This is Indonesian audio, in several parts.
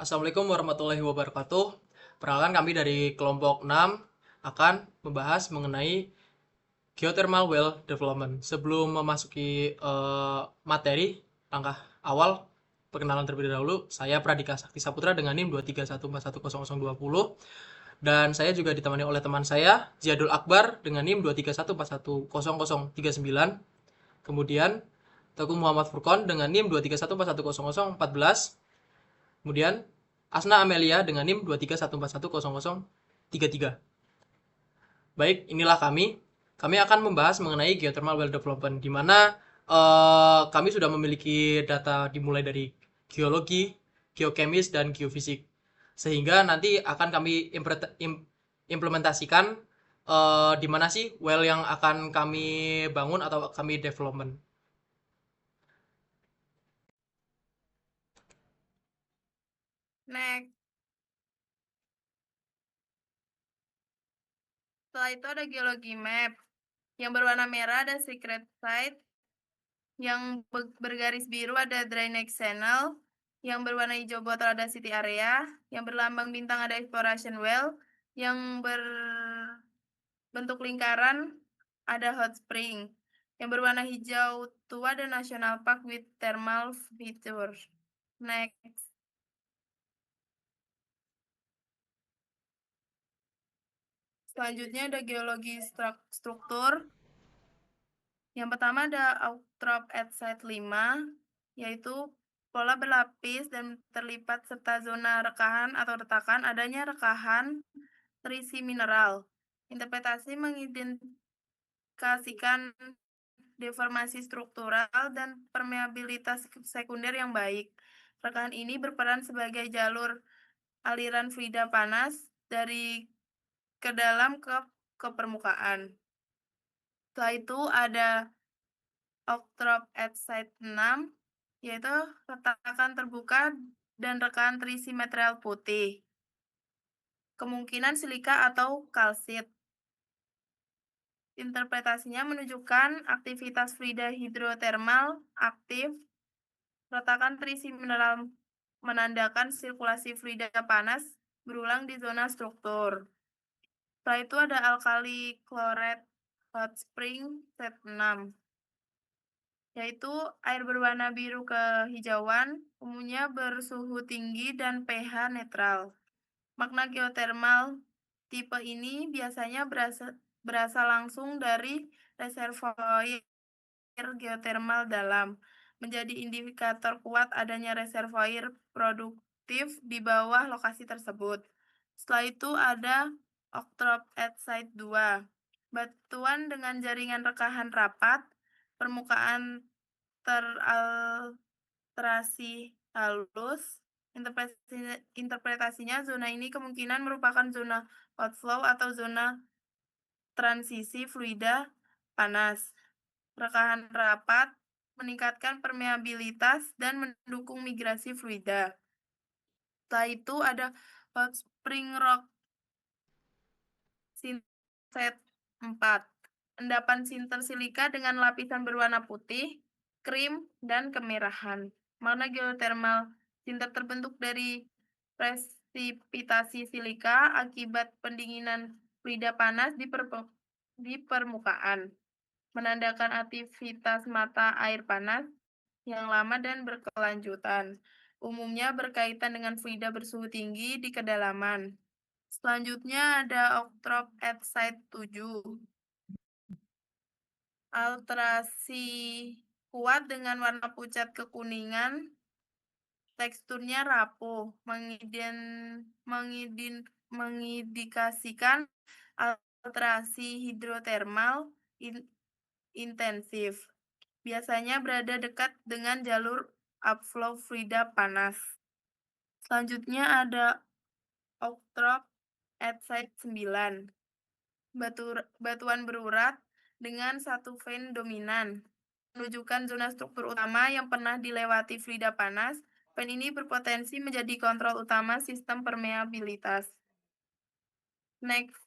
Assalamualaikum warahmatullahi wabarakatuh. Perkenalkan kami dari kelompok 6 akan membahas mengenai geothermal well development. Sebelum memasuki materi, langkah awal perkenalan terlebih dahulu. Saya Pradika Sakti Saputra dengan NIM 231410020 dan saya juga ditemani oleh teman saya Ziadul Akbar dengan NIM 231410039. Kemudian Teguh Muhammad Furkon dengan NIM 231410014. Kemudian Asna Amelia dengan NIM 231410033. Baik, inilah kami. Kami akan membahas mengenai geothermal well development, di mana kami sudah memiliki data dimulai dari geologi, geokemis, dan geofisik. Sehingga nanti akan kami implementasikan di mana sih well yang akan kami bangun atau kami development. Next, setelah itu ada geologi map. Yang berwarna merah ada secret site, yang bergaris biru ada drainage channel, yang berwarna hijau botol ada city area, yang berlambang bintang ada exploration well, yang berbentuk lingkaran ada hot spring, yang berwarna hijau tua ada national park with thermal features. Next. Selanjutnya ada geologi struktur. Yang pertama ada outcrop at site 5, yaitu pola berlapis dan terlipat serta zona rekahan atau retakan, adanya rekahan terisi mineral. Interpretasi mengidentifikasikan deformasi struktural dan permeabilitas sekunder yang baik. Rekahan ini berperan sebagai jalur aliran fluida panas dari ke dalam ke permukaan. Setelah itu ada outcrop at site 6, yaitu retakan terbuka dan rekahan terisi material putih. Kemungkinan silika atau kalsit. Interpretasinya menunjukkan aktivitas fluida hidrotermal aktif. Retakan terisi mineral menandakan sirkulasi fluida panas berulang di zona struktur. Setelah itu ada alkali chloride hot spring set 6, yaitu air berwarna biru kehijauan, umumnya bersuhu tinggi dan pH netral. Makna geotermal tipe ini biasanya berasal langsung dari reservoir geotermal dalam, menjadi indikator kuat adanya reservoir produktif di bawah lokasi tersebut. Setelah itu ada outcrop at site 2, batuan dengan jaringan rekahan rapat, permukaan teralterasi halus. Interpretasinya zona ini kemungkinan merupakan zona outflow atau zona transisi fluida panas. Rekahan rapat meningkatkan permeabilitas dan mendukung migrasi fluida. Setelah itu ada hot spring rock set 4. Endapan sinter silika dengan lapisan berwarna putih, krim, dan kemerahan. Mana geotermal sinter terbentuk dari presipitasi silika akibat pendinginan fluida panas di permukaan, menandakan aktivitas mata air panas yang lama dan berkelanjutan. Umumnya berkaitan dengan fluida bersuhu tinggi di kedalaman. Selanjutnya ada outcrop at site 7. Alterasi kuat dengan warna pucat kekuningan, teksturnya rapuh, mengindikasikan alterasi hidrotermal intensif. Biasanya berada dekat dengan jalur upflow fluida panas. Selanjutnya ada outcrop at site 9. Batuan berurat dengan satu vein dominan, menunjukkan zona struktur utama yang pernah dilewati fluida panas. Vein ini berpotensi menjadi kontrol utama sistem permeabilitas. Next.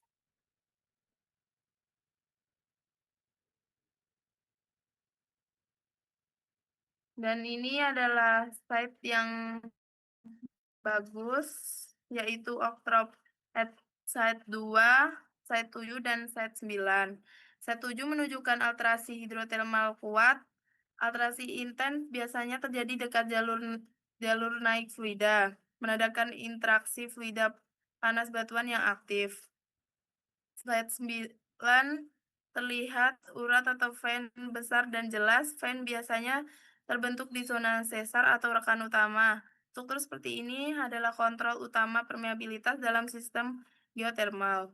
Dan ini adalah site yang bagus, yaitu oktrop at site 2, site 7, dan site 9. Site 7 menunjukkan alterasi hidrotermal kuat. Alterasi intens biasanya terjadi dekat jalur naik fluida, menandakan interaksi fluida panas batuan yang aktif. Slide 9 terlihat urat atau vein besar dan jelas. Vein biasanya terbentuk di zona sesar atau rekan utama. Struktur seperti ini adalah kontrol utama permeabilitas dalam sistem geotermal.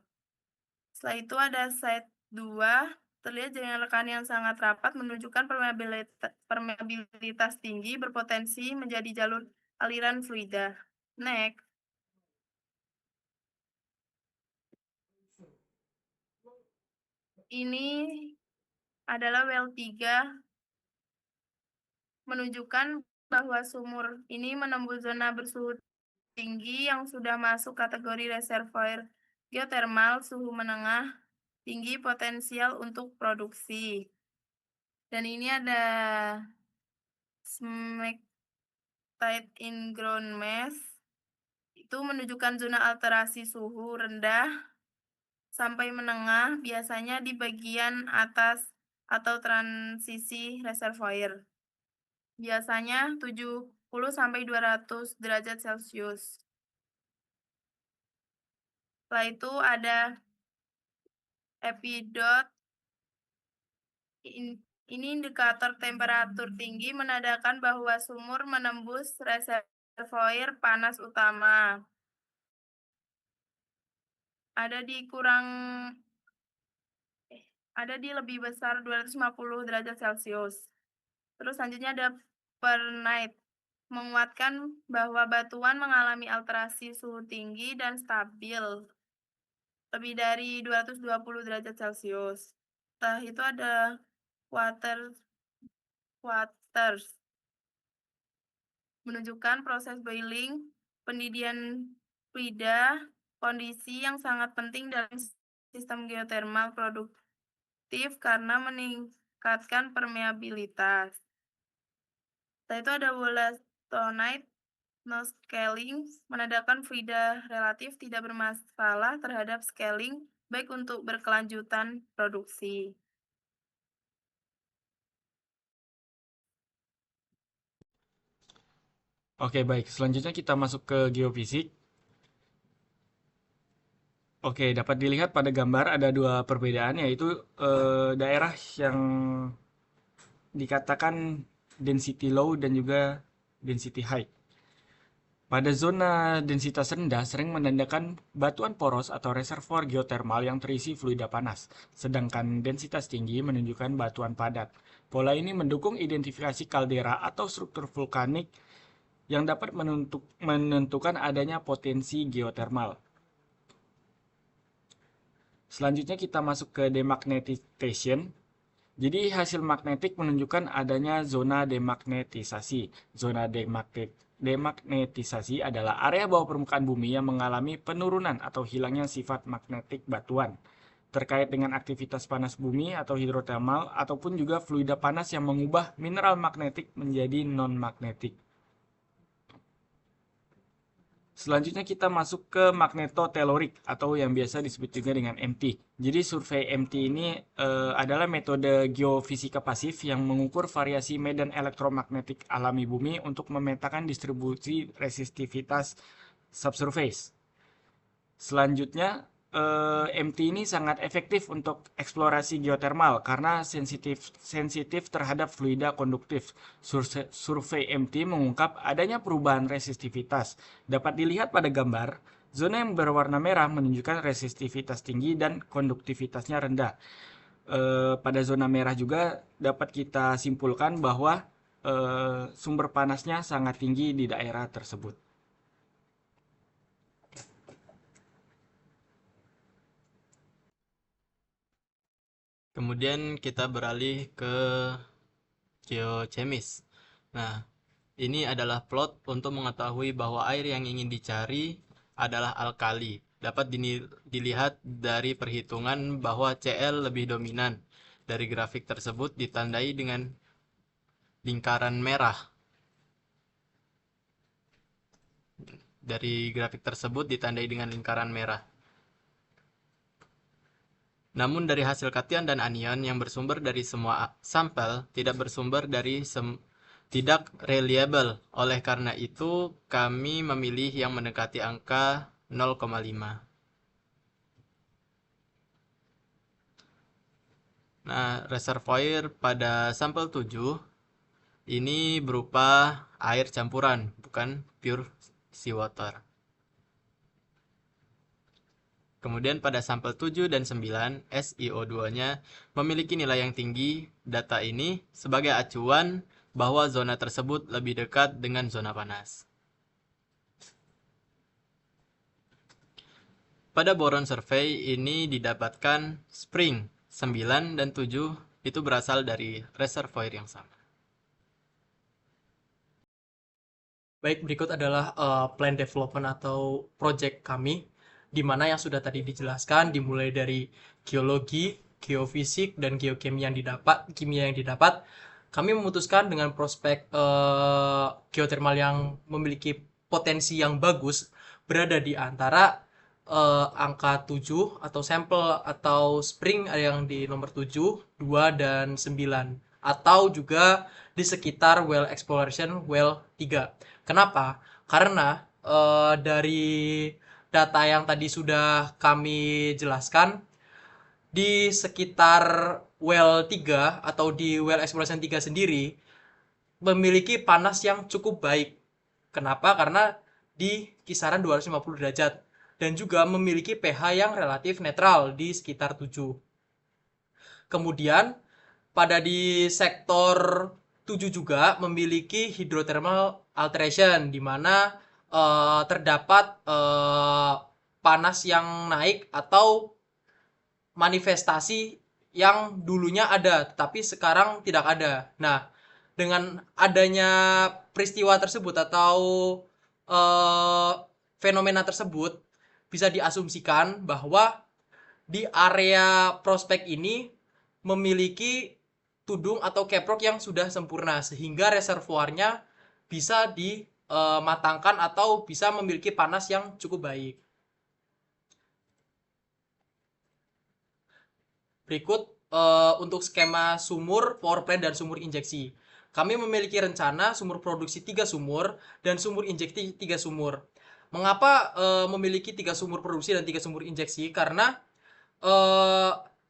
Setelah itu ada slide 2, terlihat jaringan rekan yang sangat rapat menunjukkan permeabilitas tinggi berpotensi menjadi jalur aliran fluida. Next. Ini adalah well 3 menunjukkan bahwa sumur ini menembus zona bersuhu tinggi yang sudah masuk kategori reservoir geotermal suhu menengah tinggi potensial untuk produksi. Dan ini ada smectite in ground mesh, itu menunjukkan zona alterasi suhu rendah sampai menengah, biasanya di bagian atas atau transisi reservoir. Biasanya 70 sampai 200 derajat Celcius. Setelah itu ada epidot. Ini indikator temperatur tinggi menandakan bahwa sumur menembus reservoir panas utama. Ada di lebih besar 250 derajat Celcius. Terus selanjutnya ada Pernight, menguatkan bahwa batuan mengalami alterasi suhu tinggi dan stabil lebih dari 220 derajat Celcius. Setelah itu ada waters, menunjukkan proses boiling, pendidih fluida, kondisi yang sangat penting dalam sistem geotermal produktif karena meningkatkan permeabilitas. Setelah itu ada wollastonite, no scaling, menandakan fluida relatif tidak bermasalah terhadap scaling, baik untuk berkelanjutan produksi. Oke, baik. Selanjutnya kita masuk ke geofisik. Oke, dapat dilihat pada gambar ada dua perbedaan, yaitu daerah yang dikatakan density low dan juga density high. Pada zona densitas rendah sering menandakan batuan poros atau reservoir geotermal yang terisi fluida panas, sedangkan densitas tinggi menunjukkan batuan padat. Pola ini mendukung identifikasi kaldera atau struktur vulkanik yang dapat menentukan adanya potensi geotermal. Selanjutnya kita masuk ke demagnetization. Jadi hasil magnetik menunjukkan adanya zona demagnetisasi. Zona demagnetisasi adalah area bawah permukaan bumi yang mengalami penurunan atau hilangnya sifat magnetik batuan terkait dengan aktivitas panas bumi atau hidrotermal ataupun juga fluida panas yang mengubah mineral magnetik menjadi non-magnetik. Selanjutnya kita masuk ke magnetotelorik atau yang biasa disebut juga dengan MT. Jadi survei MT ini adalah metode geofisika pasif yang mengukur variasi medan elektromagnetik alami bumi untuk memetakan distribusi resistivitas subsurface. Selanjutnya MT ini sangat efektif untuk eksplorasi geotermal karena sensitif terhadap fluida konduktif. Survei MT mengungkap adanya perubahan resistivitas. Dapat dilihat pada gambar, zona yang berwarna merah menunjukkan resistivitas tinggi dan konduktivitasnya rendah. Pada zona merah juga dapat kita simpulkan bahwa sumber panasnya sangat tinggi di daerah tersebut. Kemudian kita beralih ke geochemis. Nah, ini adalah plot untuk mengetahui bahwa air yang ingin dicari adalah alkali. Dapat dilihat dari perhitungan bahwa Cl lebih dominan. Dari grafik tersebut ditandai dengan lingkaran merah. dari grafik tersebut ditandai dengan lingkaran merah. Namun dari hasil kation dan anion yang bersumber dari semua sampel tidak bersumber dari tidak reliable. Oleh karena itu, kami memilih yang mendekati angka 0,5. Nah, reservoir pada sampel 7 ini berupa air campuran, bukan pure seawater. Kemudian pada sampel 7 dan 9, SiO2-nya memiliki nilai yang tinggi. Data ini sebagai acuan bahwa zona tersebut lebih dekat dengan zona panas. Pada boron survey ini didapatkan spring 9 dan 7 itu berasal dari reservoir yang sama. Baik, berikut adalah plan development atau project kami, di mana yang sudah tadi dijelaskan dimulai dari geologi, geofisik, dan geokimia yang didapat, kami memutuskan dengan prospek geothermal yang memiliki potensi yang bagus berada di antara angka 7 atau sampel atau spring yang di nomor 7, 2, dan 9, atau juga di sekitar well exploration well 3. Kenapa? Karena dari data yang tadi sudah kami jelaskan, di sekitar well 3 atau di well exploration 3 sendiri memiliki panas yang cukup baik. Kenapa? Karena di kisaran 250 derajat dan juga memiliki pH yang relatif netral di sekitar 7. Kemudian pada di sektor 7 juga memiliki hydrothermal alteration, di mana terdapat panas yang naik atau manifestasi yang dulunya ada tetapi sekarang tidak ada. Nah, dengan adanya peristiwa tersebut atau fenomena tersebut bisa diasumsikan bahwa di area prospek ini memiliki tudung atau caprock yang sudah sempurna sehingga reservoirnya bisa dimatangkan atau bisa memiliki panas yang cukup baik. Berikut untuk skema sumur, power plant, dan sumur injeksi. Kami memiliki rencana sumur produksi 3 sumur dan sumur injeksi 3 sumur. Mengapa memiliki 3 sumur produksi dan 3 sumur injeksi? Karena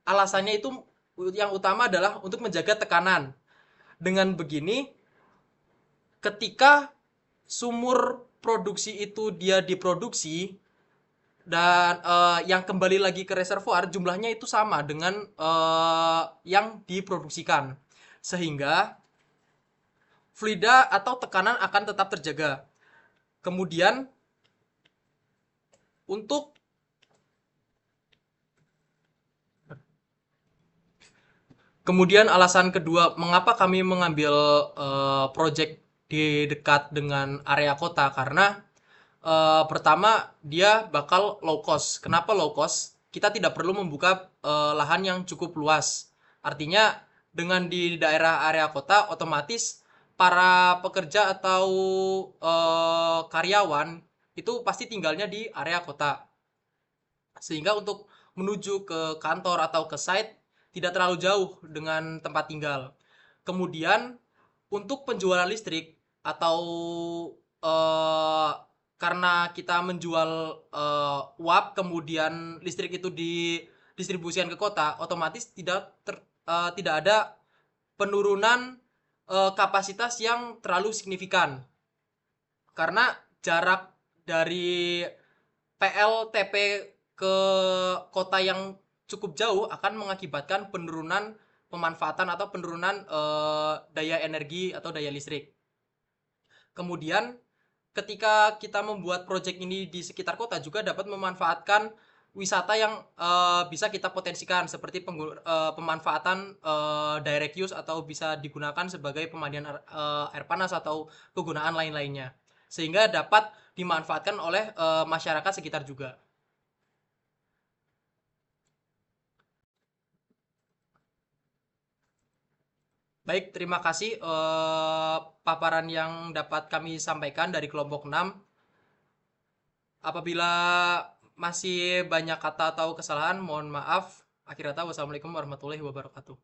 alasannya itu yang utama adalah untuk menjaga tekanan. Dengan begini, ketika sumur produksi itu dia diproduksi dan yang kembali lagi ke reservoir jumlahnya itu sama dengan yang diproduksikan, sehingga fluida atau tekanan akan tetap terjaga. Kemudian alasan kedua, mengapa kami mengambil project di dekat dengan area kota, karena pertama dia bakal low cost. Kenapa low cost? Kita tidak perlu membuka lahan yang cukup luas. Artinya dengan di daerah area kota otomatis para pekerja atau karyawan itu pasti tinggalnya di area kota. Sehingga untuk menuju ke kantor atau ke site tidak terlalu jauh dengan tempat tinggal. Kemudian untuk penjualan listrik atau karena kita menjual uap kemudian listrik itu didistribusikan ke kota, otomatis tidak ada penurunan kapasitas yang terlalu signifikan. Karena jarak dari PLTP ke kota yang cukup jauh akan mengakibatkan penurunan pemanfaatan atau penurunan daya energi atau daya listrik. Kemudian ketika kita membuat proyek ini di sekitar kota juga dapat memanfaatkan wisata yang bisa kita potensikan seperti pemanfaatan direct use atau bisa digunakan sebagai pemandian air panas atau kegunaan lain-lainnya, sehingga dapat dimanfaatkan oleh masyarakat sekitar juga. Baik, terima kasih paparan yang dapat kami sampaikan dari kelompok 6. Apabila masih banyak kata atau kesalahan, mohon maaf. Akhir kata, wassalamualaikum warahmatullahi wabarakatuh.